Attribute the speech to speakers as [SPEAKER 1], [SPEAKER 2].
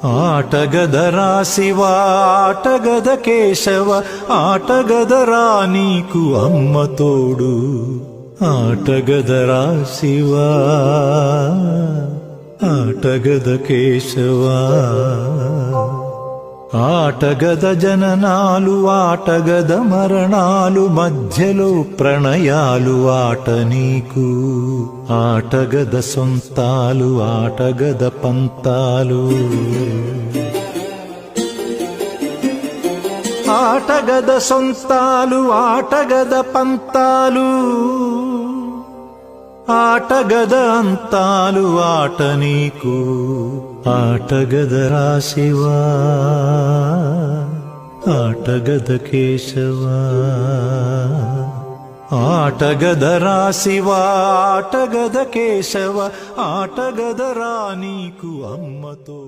[SPEAKER 1] ఆటగదరా శివ ఆటగద కేశవ ఆటగదరా నీకు అమ్మ తోడు ఆటగదరా శివ ఆటగద కేశవ ఆటగద జననాలు ఆటగద మరణాలు మధ్యలో ప్రణయాలు ఆట నీకు ఆటగద సొంతాలు ఆటగద పంతాలు ఆటగద సొంతాలు ఆటగద పంతాలు ఆటగద అంతాలు ఆట నీకు ఆటగదరా శివ ఆటగద కేశవ ఆటగదరా శివ ఆటగద కేశవ ఆటగదరా నీకు అమ్మతో